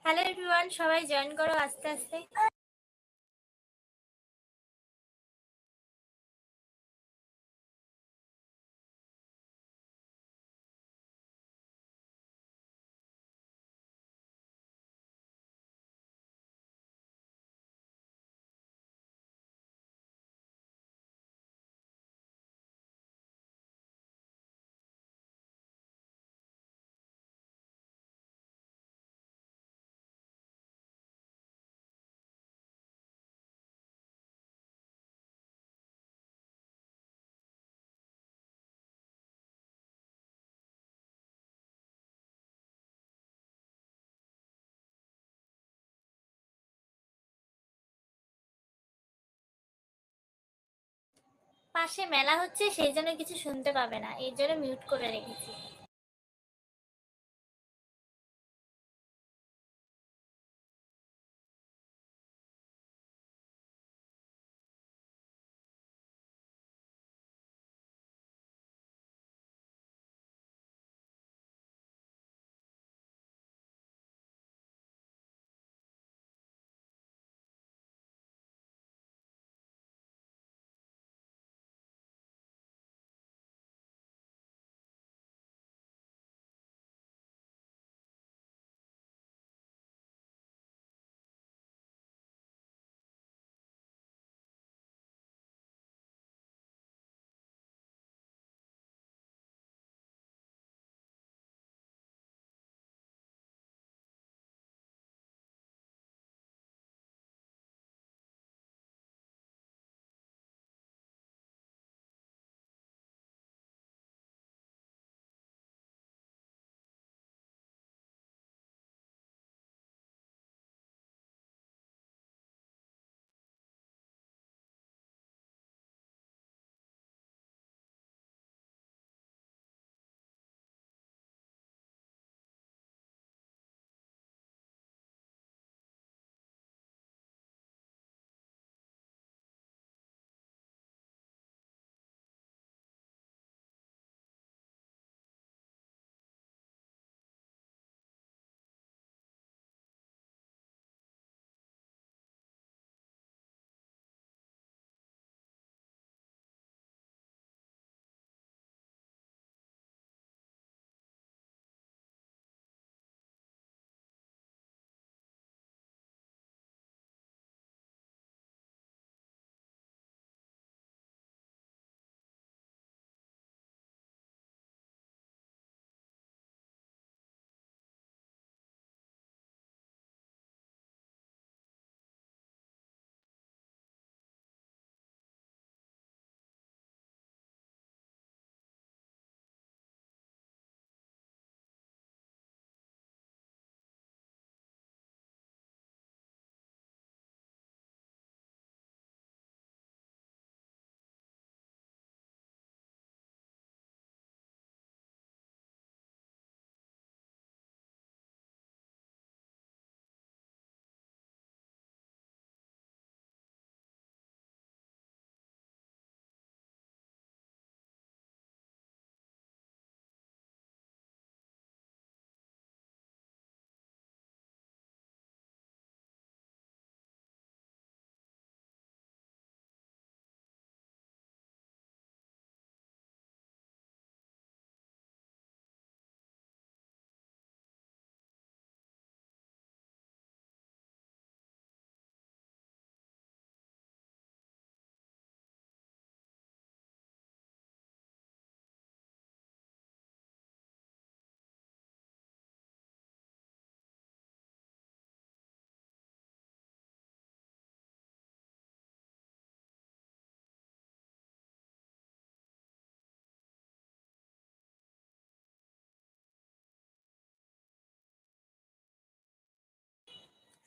Hello everyone, সবাই join করো আস্তে আস্তে। পাশে মেলা হচ্ছে, সেই জন্য কিছু শুনতে পাবে না, এই জন্য মিউট করে রেখেছি।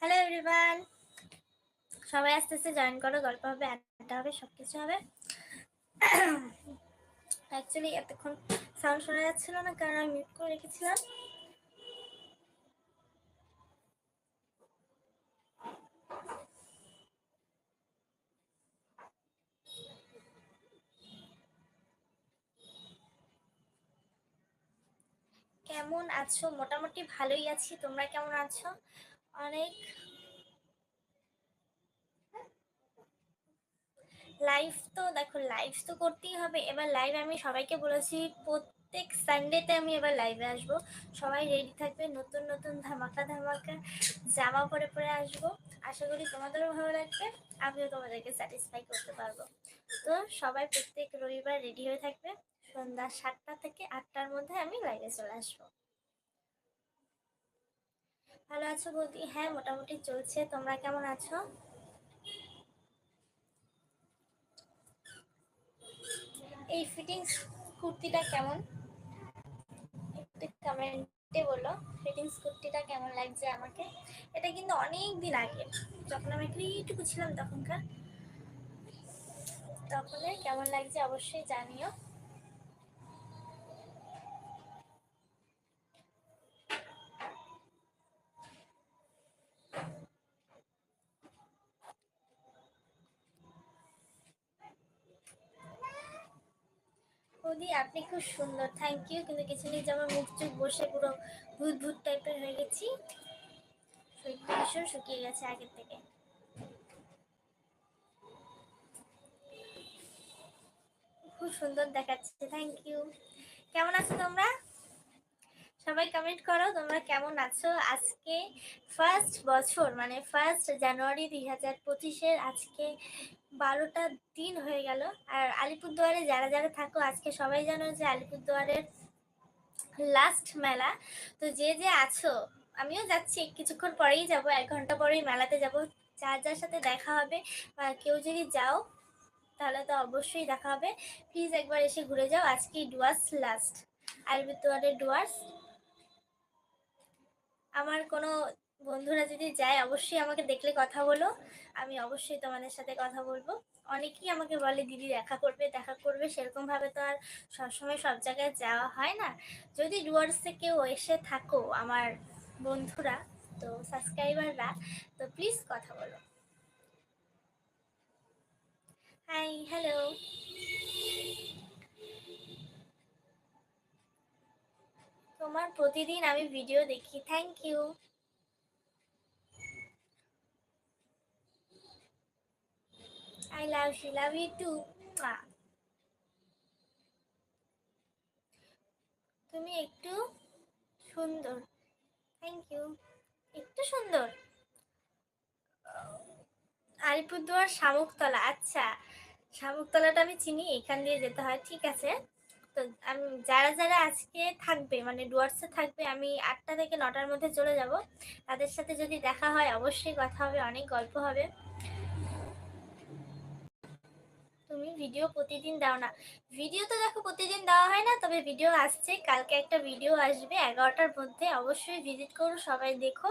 হ্যালো এভরিওয়ান, সবাই আস্তে আস্তে জয়েন করো। গল্প হবে, আড্ডা হবে, সবকিছু হবে। অ্যাকচুয়ালি এতক্ষণ সাউন্ড শোনা যাচ্ছিল না, কারণ আমি মিউট করে রেখেছিলাম। কেমন আছো? মোটামুটি ভালোই আছি, তোমরা কেমন আছো? অনেক লাইভ তো দেখো, লাইভ তো করতেই হবে। এবার লাইভ আমি সবাইকে বলেছি প্রত্যেক সানডেতে আমি এবার লাইভে আসবো। সবাই রেডি থাকবে, নতুন নতুন ধামাকা ধামাকা জামা পরে পরে আসবো। আশা করি তোমাদেরও ভালো লাগবে, আমিও তোমাদেরকে স্যাটিসফাই করতে পারবো। তো সবাই প্রত্যেক রবিবার রেডি হয়ে থাকবে, সন্ধ্যা 7টা থেকে 8টার মধ্যে আমি লাইভে চলে আসবো। ভালো আছো বৌদি? হ্যাঁ, মোটামুটি চলছে। তোমরা কেমন আছো? এই ফিটিংস কুর্তিটা কেমন, একটু কমেন্টে বলো। ফিটিংস কুর্তিটা কেমন লাগছে আমাকে? এটা কিন্তু অনেক দিন আগে, যখন আমি একটু ছিলাম তখনকার, তখন কেমন লাগছে অবশ্যই জানিও। বৌদি আপনি খুব সুন্দর, থ্যাংক ইউ। কিন্তু কিছু নেই যে আমার মুখ চুখ বসে পুরো ভূত ভূত টাইপের হয়ে গেছি, ভীষণ শুকিয়ে গেছে আগের থেকে। খুব সুন্দর দেখাচ্ছে, থ্যাংক ইউ। কেমন আছো তোমরা? সবাই কমেন্ট করো তোমরা কেমন আছো। আজকে ফার্স্ট বছর, মানে 1 জানুয়ারি 2025-এর আজকে 12টা দিন হয়ে গেল। আর আলিপুরদুয়ারে যারা যারা থাকো, আজকে সবাই জানো যে আলিপুরদুয়ারের লাস্ট মেলা। তো যে যে আছো, আমিও যাচ্ছি, কিছুক্ষণ পরেই যাব, 1 ঘন্টা পরেই মেলাতে যাব। যার যার সাথে দেখা হবে বা কেউ যদি যাও তাহলে তো অবশ্যই দেখা হবে। প্লিজ একবার এসে ঘুরে যাও। আজকে ডুয়ার্স লাস্ট, আলিপুরদুয়ারের ডুয়ার্স। আমার কোনো বন্ধুরা যদি যায় অবশ্যই আমাকে দেখলে কথা বলো, আমি অবশ্যই তোমাদের সাথে কথা বলবো। অনেকেই আমাকে বলে দিদি দেখা করবে দেখা করবে, সেরকম ভাবে তো আর সবসময় সব জায়গায় যাওয়া হয় না। যদি ডুয়ার্সে কেউ এসে থাকো আমার বন্ধুরা, তো সাবস্ক্রাইবাররা, তো প্লিজ কথা বলো। Hi, hello. তোমার প্রতিদিন আমি ভিডিও দেখি, thank you. I love you too. তুমি একটু সুন্দর, থ্যাংক ইউ। একটু সুন্দর। আলিপুরদুয়ার শামুকতলা, আচ্ছা। শামুকতলাটা আমি চিনি, এখান দিয়ে যেতে হয়, ঠিক আছে। তো আমি যারা যারা আজকে থাকবে, মানে ডুয়ার্সে থাকবে, আমি 8টা থেকে 9টার মধ্যে চলে যাব। তাদের সাথে যদি দেখা হয় অবশ্যই কথা হবে, অনেক গল্প হবে। তুমি ভিডিও প্রতিদিন দাও না? ভিডিও তো দেখো প্রতিদিন দেওয়া হয় না, তবে ভিডিও আসছে, কালকে একটা ভিডিও আসবে 11টার মধ্যে, অবশ্যই ভিজিট করো, সবাই দেখো।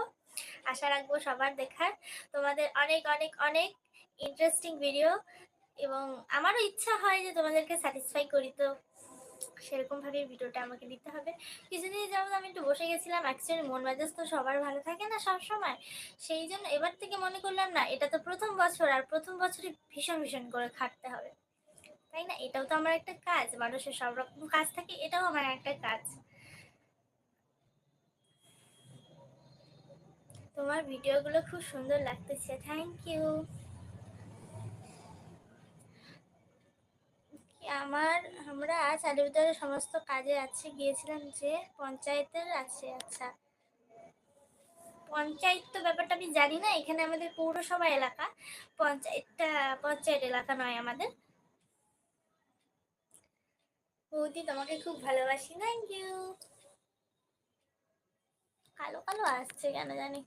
আশা রাখবো সবার দেখার। তোমাদের অনেক অনেক অনেক ইন্টারেস্টিং ভিডিও, এবং আমারও ইচ্ছা হয় যে তোমাদেরকে স্যাটিসফাই করি, তো সেরকম ভাবে ভিডিওটা আমাকে দিতে হবে। কিছুদিন যাবত আমি একটু বসে গেছিলাম, অ্যাকচুয়ালি মন মেজাজ তো সবার ভালো থাকে না সব সময়। সেই জন্য এবার থেকে মনে করলাম না, এটা তো প্রথম বছর, আর প্রথম বছরই ভীষণ ভীষণ করে খাটতে হবে, তাই না? এটাও তো আমার একটা কাজ, মানুষের সব রকম কাজ থাকে, এটাও আমার একটা কাজ। তোমার ভিডিওগুলো খুব সুন্দর লাগতেছে, থ্যাংক ইউ। আমার আমরা আজ আলিপুরদুয়ারের সমস্ত কাজে আছে, গিয়েছিলাম যে পঞ্চায়েতের আছে। আচ্ছা, পঞ্চায়েত তো ব্যাপারটা আমি জানি না, এখানে আমাদের পৌরসভা এলাকা, পঞ্চায়েতটা পঞ্চায়েত এলাকা নয় আমাদের। বৌদি তোমাকে খুব ভালোবাসি, থ্যাংক ইউ। কালো কালো আসছে কেন জানি।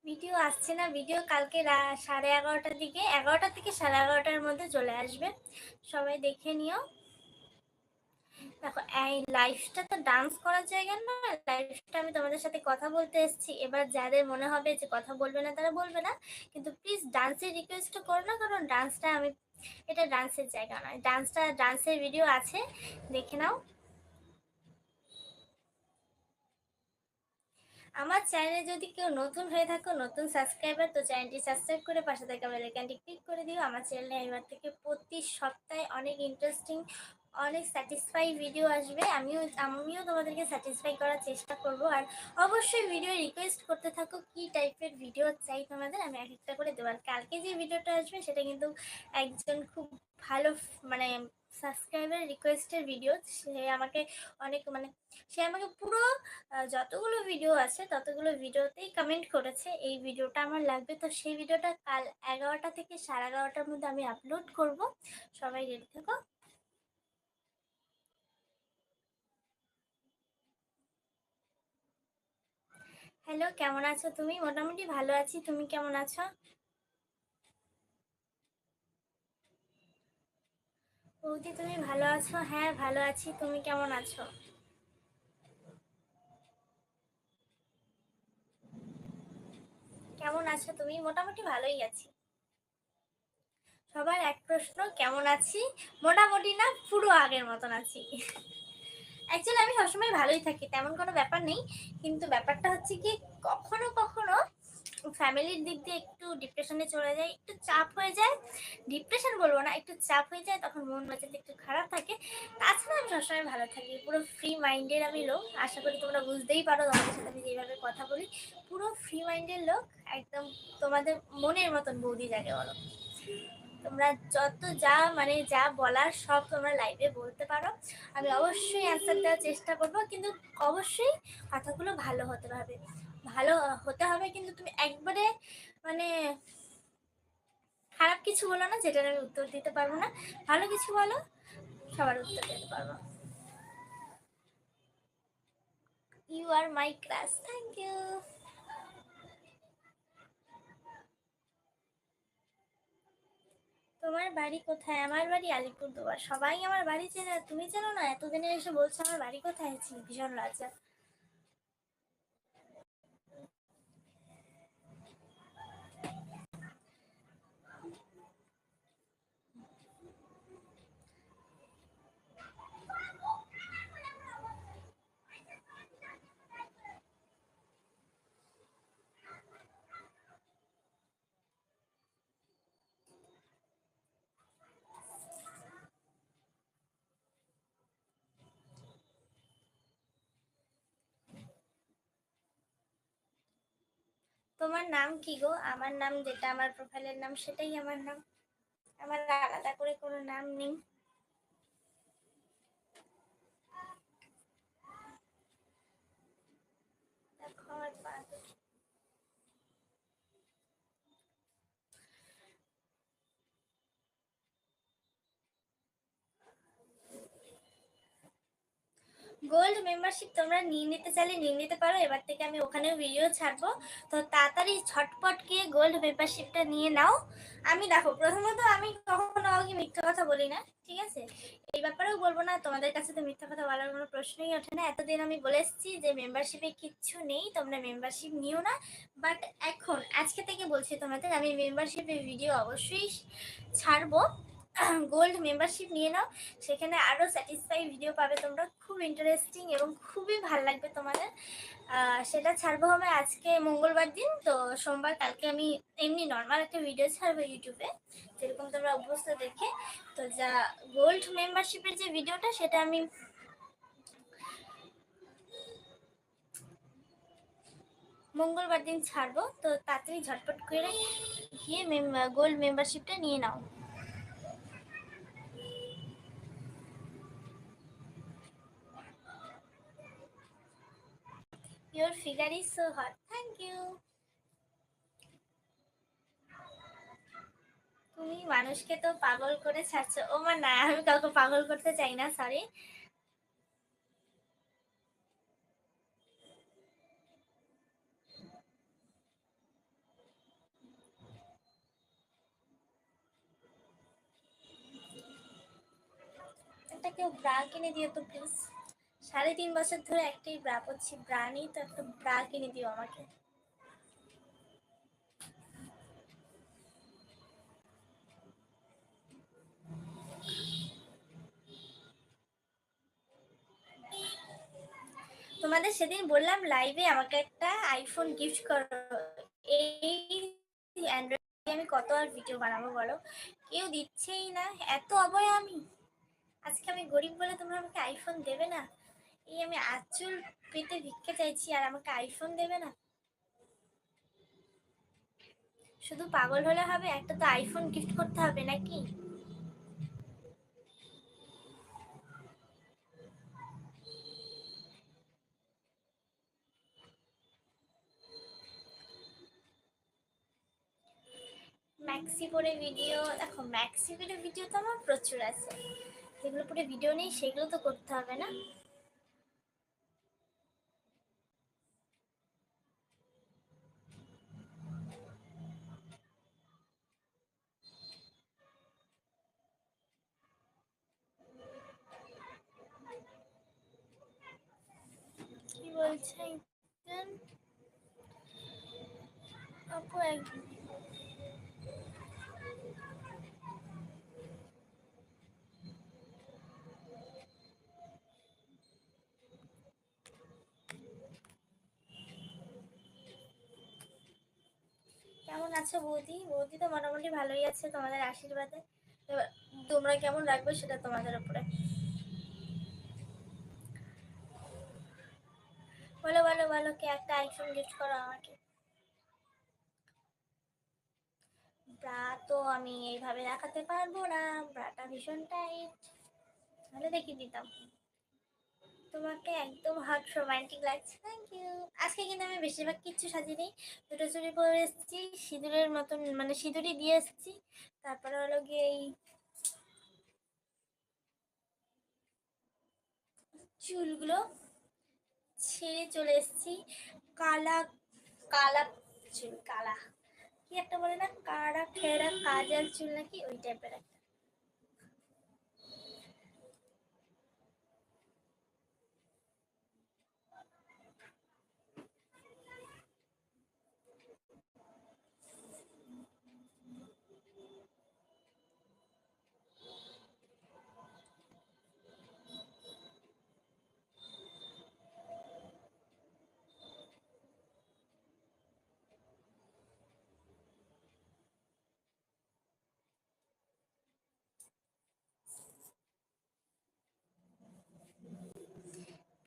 ভিডিও আসছে না, ভিডিও কালকে 11:30টার দিকে, 11টা থেকে 11:30টার মধ্যে চলে আসবে, সবাই দেখে নিও। দেখো এই লাইফটা তো ডান্স করার জায়গা না, লাইফটা আমি তোমাদের সাথে কথা বলতে এসেছি। এবার যাদের মনে হবে যে কথা বলবে না তারা বলবে না, কিন্তু প্লিজ ডান্সের রিকোয়েস্টটা করো না, কারণ ডান্সটা আমি, এটা ডান্সের জায়গা নয়। ডান্সের ভিডিও আছে, দেখে নাও। আমার চ্যানেলে যদি কেউ নতুন হয়ে থাকো, নতুন সাবস্ক্রাইবার, তো চ্যানেলটি সাবস্ক্রাইব করে পাশে থাকা বেল আইকনটি ক্লিক করে দিও। আমার চ্যানেলে এবার থেকে প্রতি সপ্তাহে অনেক ইন্টারেস্টিং, অনেক স্যাটিসফাই ভিডিও আসবে। আমিও তোমাদেরকে স্যাটিসফাই করার চেষ্টা করব। আর অবশ্যই ভিডিও রিকোয়েস্ট করতে থাকো কি টাইপের ভিডিও চাই তোমাদের, আমি এক একটা করে দেবো। আর কালকে যে ভিডিওটা আসবে সেটা কিন্তু একজন খুব ভালো মানে সাবস্ক্রাইবার রিকোয়েস্টের ভিডিও। সে আমাকে পুরো যতগুলো ভিডিও আছে ততগুলো ভিডিওতেই কমেন্ট করেছে এই ভিডিওটা আমার লাগবে। তো সেই ভিডিওটা কাল 11টা থেকে 11:30টার মধ্যে আমি আপলোড করব। সবাই রেডি থেকো। হ্যালো, কেমন আছো তুমি? মোটামুটি ভালো আছি, তুমি কেমন আছো? বৌদি তুমি ভালো আছো? হ্যাঁ ভালো আছি, তুমি কেমন আছো? কেমন আছো তুমি? মোটামুটি ভালোই আছি। সবার এক প্রশ্ন, কেমন আছি? মোটামুটি না, পুরো আগের মতন আছি। অ্যাকচুয়ালি আমি সবসময় ভালোই থাকি, তেমন কোনো ব্যাপার নেই। কিন্তু ব্যাপারটা হচ্ছে কি, কখনো কখনো ফ্যামিলির দিক দিয়ে একটু ডিপ্রেশনে চলে যায়, একটু চাপ হয়ে যায়। ডিপ্রেশন বলবো না, একটু চাপ হয়ে যায়, তখন মন মেজাজ একটু খারাপ থাকে। তাছাড়া আমি সবসময় ভালো থাকি, পুরো ফ্রি মাইন্ডের আমি লোক। আশা করি তোমরা বুঝতেই পারো তোমাদের সাথে আমি যেভাবে কথা বলি। পুরো ফ্রি মাইন্ডের লোক, একদম তোমাদের মনের মতন বৌদি যাকে বলো। তোমরা যত যা মানে যা বলার সব তোমরা লাইভে বলতে পারো, আমি অবশ্যই অ্যান্সার দেওয়ার চেষ্টা করব। কিন্তু অবশ্যই কথাগুলো ভালো হতে হবে, ভালো হতে হবে। কিন্তু তুমি একবারে মানে খারাপ কিছু বলো না যেটার আমি উত্তর দিতে পারবো না, ভালো কিছু বলো, সবার উত্তর দিতে পারবো। You are my crush, thank you. তোমার বাড়ি কোথায়? আমার বাড়ি আলিপুরদুয়ার। সবাই আমার বাড়ি চেনে, তুমি চেনো না? এতদিনে এসে বলছো আমার বাড়ি কোথায়, ভীষণ লজ্জা। তোমার নাম কি গো? আমার নাম যেটা আমার প্রোফাইলের নাম সেটাই আমার নাম, আমার আলাদা করে কোনো নাম নেই। দেখো আমার পা দুটো। গোল্ড মেম্বারশিপ তোমরা নিয়ে নিতে চাইলে নিয়ে নিতে পারো, এবার থেকে আমি ওখানেও ভিডিও ছাড়বো। তো তাড়াতাড়ি ঝটপট গিয়ে গোল্ড মেম্বারশিপটা নিয়ে নাও। আমি দেখো, প্রথমত আমি কখনো কাউকে মিথ্যা কথা বলি না, ঠিক আছে? এই ব্যাপারেও বলবো না, তোমাদের কাছে তো মিথ্যা কথা বলার কোনো প্রশ্নই ওঠে না। এতদিন আমি বলে এসেছি যে মেম্বারশিপে কিচ্ছু নেই, তোমরা মেম্বারশিপ নিও না। বাট এখন আজকে থেকে বলছি তোমাদের, আমি মেম্বারশিপে ভিডিও অবশ্যই ছাড়বো। গোল্ড মেম্বারশিপ নিয়ে নাও, সেখানে আরও স্যাটিসফাই ভিডিও পাবে তোমরা, খুব ইন্টারেস্টিং এবং খুবই ভালো লাগবে তোমাদের। সেটা ছাড়বো হবে আজকে মঙ্গলবার দিন, তো সোমবার কালকে আমি এমনি নর্মাল একটা ভিডিও ছাড়বো ইউটিউবে, যেরকম তোমরা অভ্যস্ত দেখে। তো যা গোল্ড মেম্বারশিপের যে ভিডিওটা সেটা আমি মঙ্গলবার দিন ছাড়বো। তো তাড়াতাড়ি ঝটপট করে গিয়ে গোল্ড মেম্বারশিপটা নিয়ে নাও। Your figure is so hot, thank you. তুমি মানুষকে তো পাগল করে ছাড়ছো। ও মা না, আমি কাউকে পাগল করতে চাই না, সরি। একটা কেউ ব্রা কিনে দিও তো প্লিজ। 3.5 বছর ধরে একটাই ব্রা পরছি, ব্রা নেই তো, একটা ব্রা কিনে দিও আমাকে। তোমাদের সেদিন বললাম লাইভে আমাকে একটা আইফোন গিফট করো, এই অ্যান্ড্রয়েড আমি কত আর ভিডিও বানাবো বলো, কেউ দিচ্ছেই না, এত অবয় আমি। আজকে আমি গরিব বলে তোমরা আমাকে আইফোন দেবে না? এই আমি আঁচল পেতে ভিক্ষা চাইছি আর আমাকে আইফোন দেবে না? শুধু পাগল হলে হবে, একটা তো আইফোন গিফট করতে হবে নাকি? ম্যাক্সি পরে ভিডিও দেখো, ম্যাক্সি পরে ভিডিও তো আমার প্রচুর আছে, যেগুলো পরে ভিডিও নেই সেগুলো তো করতে হবে না? কি বলছে একজন আপু, কেমন আছো বৌদি? বৌদি তো মোটামুটি ভালোই আছে তোমাদের আশীর্বাদে। এবার তোমরা কেমন রাখবে সেটা তোমাদের উপরে। বলো বলো বলো, কে একটা আইফোন গিফট করো আমাকে। ব্রা তো আমি এইভাবে দেখাতে পারবো না, ব্রাটা ভীষণ টাইট, তাহলে দেখিয়ে দিতাম। তোমাকে একদম হট রোমান্টিক লাগছে, থ্যাংক ইউ। আজকে কিন্তু আমি বেশিরভাগ কিচ্ছু সাজিনি, দুটো চুড়ি পরে এসেছি, সিঁদুরের মতন মানে সিঁদুরই দিয়ে এসেছি, তারপরে হলো গিয়ে এই চুলগুলো ছেড়ে চলে এসেছি, কালা কালা চুল, কালা কি একটা বলে না, কারা খেরা কাজল চুল নাকি, ওই টাইপের একটা।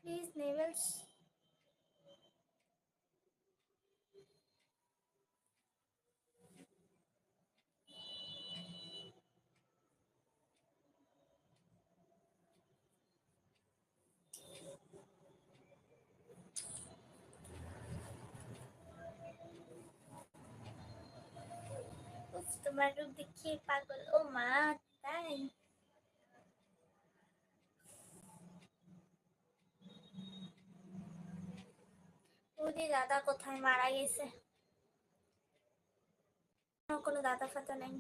প্লিজ নেভেলস। তোমার রূপ দেখিয়ে পাগল, ও মা, তাই? ওদের দাদা কোথায়, মারা গেছে? কোনো দাদা ফাতা নাই।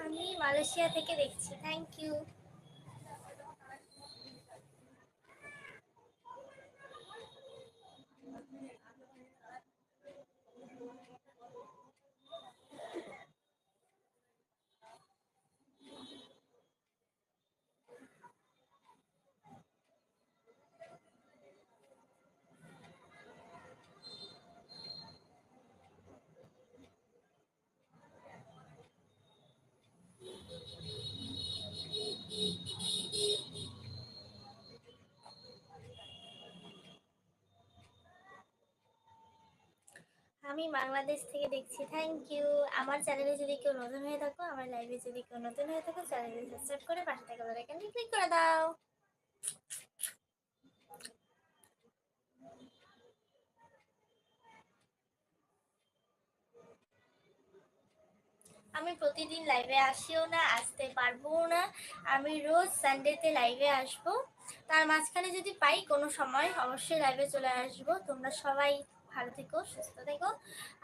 আমি মালয়েশিয়া থেকে দেখছি, থ্যাংক ইউ। আমি বাংলাদেশ থেকে দেখছি। Thank you. আমার চ্যানেলে যদি কেউ নতুন হয়ে থাকো, আমার লাইভে যদি কেউ নতুন হয়ে থাকো, চ্যানেলে সাবস্ক্রাইব করে পাশে থাকা বেল আইকনটি ক্লিক করে দাও। আমি প্রতিদিন লাইভে আসিও না, আসতে পারবো না। আমি রোজ সানডেতে লাইভে আসবো। তার মাঝখানে যদি পাই কোনো সময় অবশ্যই লাইভে চলে আসবো। তোমরা সবাই ভালো থেকো, সুস্থ থেকো,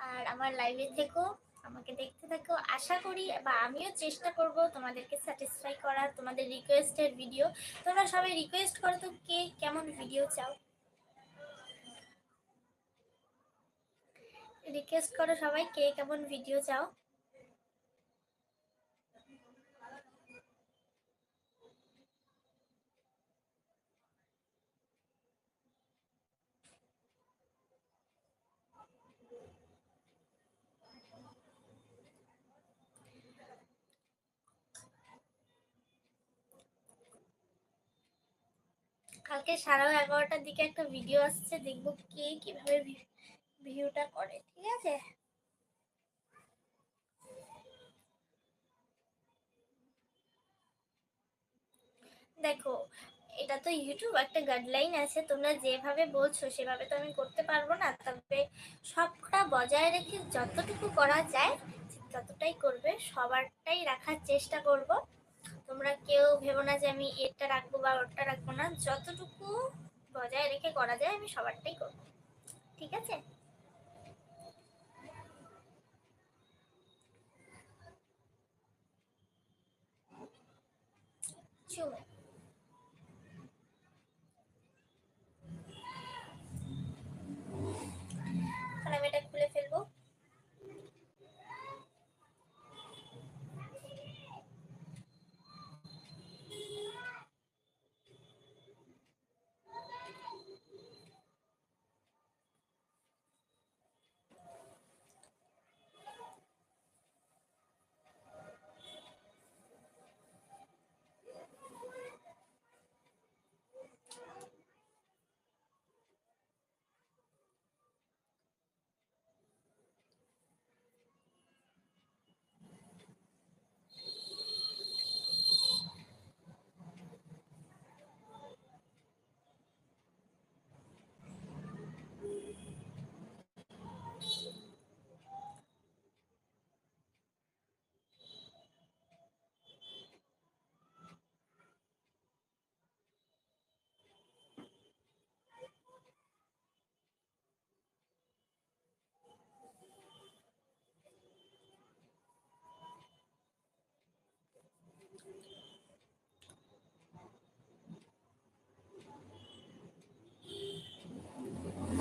আর আমার লাইভে থেকো, আমাকে দেখতে থাকো। আশা করি বা আমিও চেষ্টা করব তোমাদেরকে স্যাটিসফাই করার, তোমাদের রিকোয়েস্টের ভিডিও। তোমরা সবাই রিকোয়েস্ট করো তো, কে কেমন ভিডিও চাও, রিকোয়েস্ট করো সবাই, কে কেমন ভিডিও চাও। কালকে 11:30টার দিকে একটা ভিডিও আসছে, দেখবো কে কিভাবে ভিউটা করে। ঠিক আছে, দেখো এটা তো ইউটিউব একটা গাইডলাইন আছে, তোমরা যেভাবে বলছো সেভাবে তো আমি করতে পারবো না। তবে সবটা বজায় রেখে যতটুকু করা যায় ততটাই করবে, সবারটাই রাখার চেষ্টা করব। তোমরা কেউ ভেবো না যে আমি এটা রাখবো বা ওটা রাখবো না, যতটুকু বজায় রেখে করা যায় আমি সবারটাই করবো। ঠিক আছে, চুমু। এখন আমি এটা খুলে ফেলবো।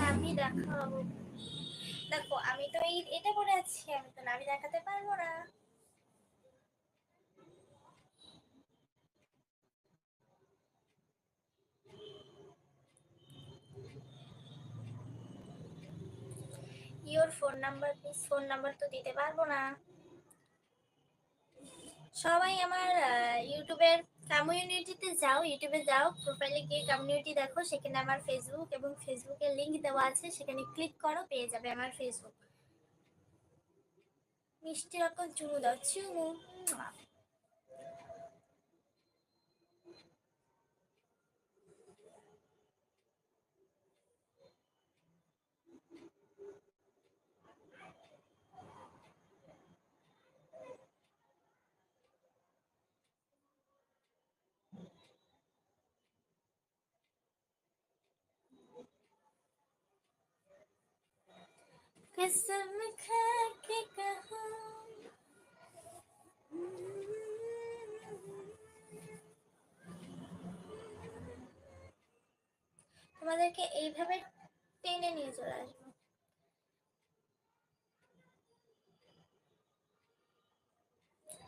আমি দেখাবো। দেখো আমি তো এটা পরে আছি, আমি তো নাভি দেখাতে পারবো না। Your phone number please, phone number তো দিতে পারবো না। সবাই আমার ইউটিউবের কমিউনিটিতে যাও, ইউটিউবে যাও, প্রোফাইলে গিয়ে কমিউনিটি দেখো, সেখানে আমার ফেসবুক এবং ফেসবুকের লিংক দেওয়া আছে, সেখানে ক্লিক করো, পেয়ে যাবে আমার ফেসবুক। মিষ্টি রকম চুমু দাও, চুমু। कसम खा के कहा। তোমাদেরকে এইভাবে টেনে নিয়ে চলে আসবো।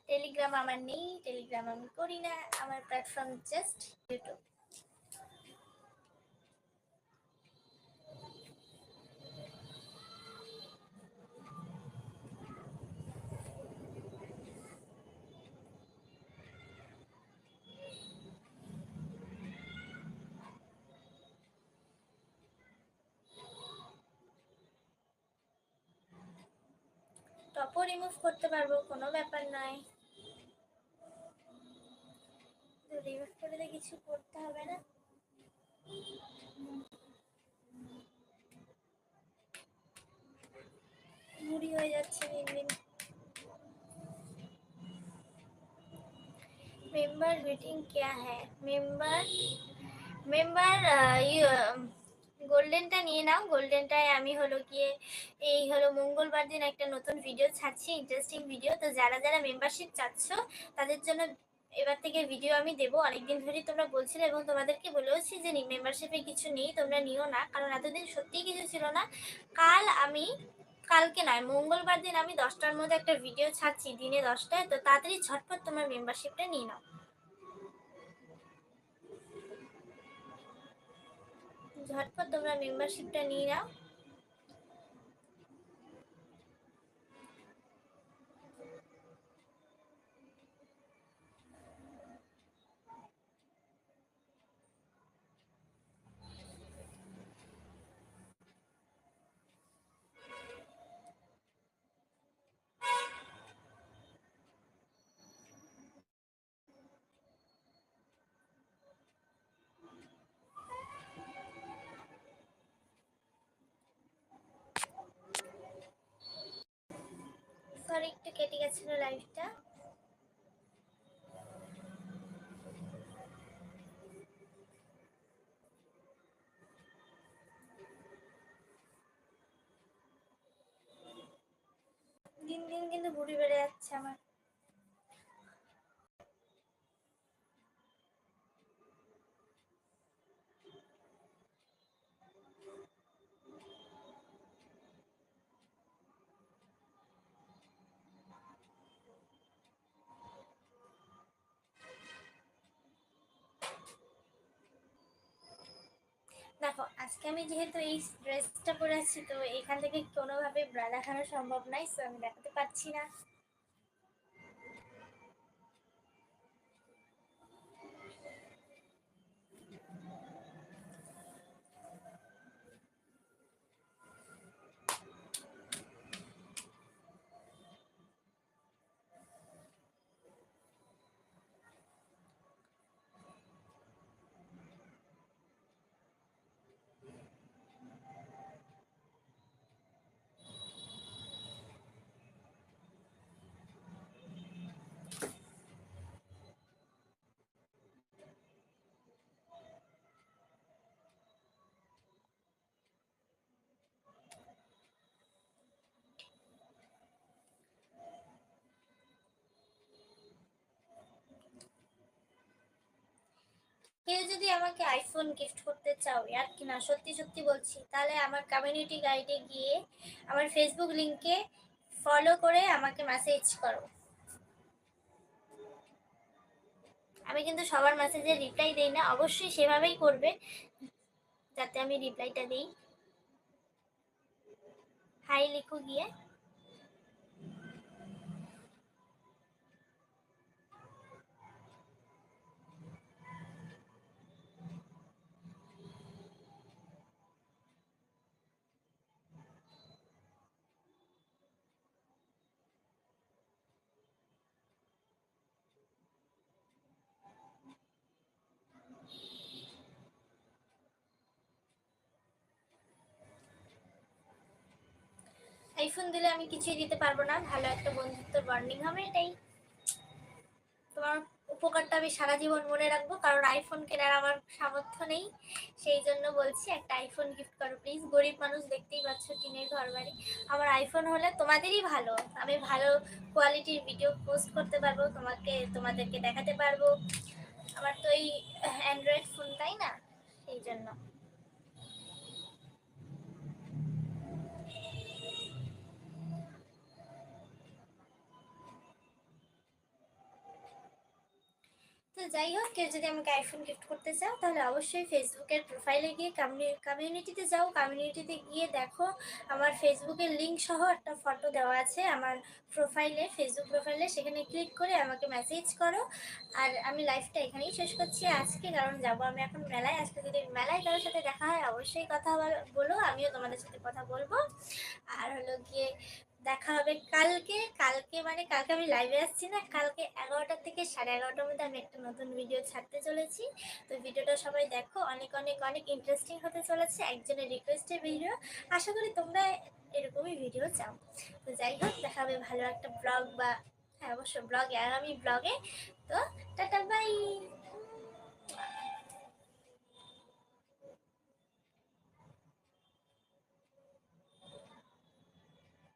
টেলিগ্রাম আমার নেই, টেলিগ্রাম আমি করি না, আমার প্ল্যাটফর্ম জাস্ট ইউটিউব। সেটাকেও রিমুভ করতে পারবো, কোনো ব্যাপার নয়। তো রিমুভ করে কিছু করতে হবে না। বুড়ি হয়ে যাচ্ছে দিন দিন। मेंबर मीटिंग क्या है? মেম্বার গোল্ডেনটা নিয়ে নাও। গোল্ডেনটায় আমি হলো গিয়ে এই হলো মঙ্গলবার দিন একটা নতুন ভিডিও ছাড়ছি, ইন্টারেস্টিং ভিডিও। তো যারা যারা মেম্বারশিপ চাচ্ছ তাদের জন্য এবার থেকে ভিডিও আমি দেবো। অনেকদিন ধরেই তোমরা বলছিলে এবং তোমাদেরকে বলেওছি যে মেম্বারশিপে কিছু নেই, তোমরা নিও না, কারণ এতদিন সত্যিই কিছু ছিল না। কালকে নয়, মঙ্গলবার দিন আমি 10টার মধ্যে একটা ভিডিও ছাড়ছি, দিনে 10টায়। তো তাড়াতাড়ি ঝটপট তোমার মেম্বারশিপটা নিয়ে নাও, ঝটপট তোমরা মেম্বারশিপটা নিয়ে নাও। সরি, একটু কেটে গেছিল লাইভটা। দিন দিন কিন্তু ভুঁড়ি বেড়ে যাচ্ছে আমার। দেখো, আজকে আমি যেহেতু এই ড্রেসটা পরে আছি, তো এখান থেকে কোনোভাবে ব্রা দেখানো সম্ভব নয়, সো আমি দেখাতে পারছি না। কেউ যদি আমাকে আইফোন গিফট করতে চাও, আর কি না, সত্যি সত্যি বলছি, তাহলে আমার কমিউনিটি গাইডে গিয়ে আমার ফেসবুক লিংকে ফলো করে আমাকে মেসেজ করো। আমি কিন্তু সবার মেসেজে রিপ্লাই দেই না, অবশ্যই সেভাবেই করবে যাতে আমি রিপ্লাইটা দিই। হাই লিখো গিয়ে। আইফোন দিলে আমি কিছুই দিতে পারবো না, ভালো একটা বন্ধুত্বের বন্ডিং হবে, এটাই। তোমার উপকারটা আমি সারা জীবন মনে রাখবো, কারণ আইফোন কেনার আমার সামর্থ্য নেই। সেই জন্য বলছি, একটা আইফোন গিফট করো প্লিজ। গরিব মানুষ, দেখতেই পাচ্ছ, টিনের ঘর বাড়ি। আমার আইফোন হলে তোমাদেরই ভালো, আমি ভালো কোয়ালিটির ভিডিও পোস্ট করতে পারবো, তোমাদেরকে দেখাতে পারবো। আমার তো এই অ্যান্ড্রয়েড ফোন, তাই না, সেই জন্য। তো যাই হোক, কেউ যদি আমাকে আইফোন গিফট করতে চাও, তাহলে অবশ্যই ফেসবুকের প্রোফাইলে গিয়ে কমিউনিটিতে যাও। কমিউনিটিতে গিয়ে দেখো, আমার ফেসবুকের লিঙ্ক সহ একটা ফটো দেওয়া আছে আমার প্রোফাইলে, ফেসবুক প্রোফাইলে। সেখানে ক্লিক করে আমাকে মেসেজ করো। আর আমি লাইফটা এখানেই শেষ করছি আজকে, কারণ যাবো আমি এখন মেলায়। আজকে যদি মেলায় কারোর সাথে দেখা হয়, অবশ্যই কথা বলো, আমিও তোমাদের সাথে কথা বলবো। আর হলো গিয়ে দেখা হবে কালকে। কালকে আমি লাইভে আসছি না, কালকে 11টা থেকে 11:30টার মধ্যে আমি একটা নতুন ভিডিও ছাড়তে চলেছি। তো ভিডিওটা সবাই দেখো, অনেক অনেক অনেক ইন্টারেস্টিং হতে চলেছে, একজনের রিকোয়েস্টের ভিডিও। আশা করি তোমরা এরকমই ভিডিও চাও। তো যাই হোক, দেখা হবে ভালো একটা ব্লগ বা, হ্যাঁ অবশ্য ব্লগে, আগামী ব্লগে। তো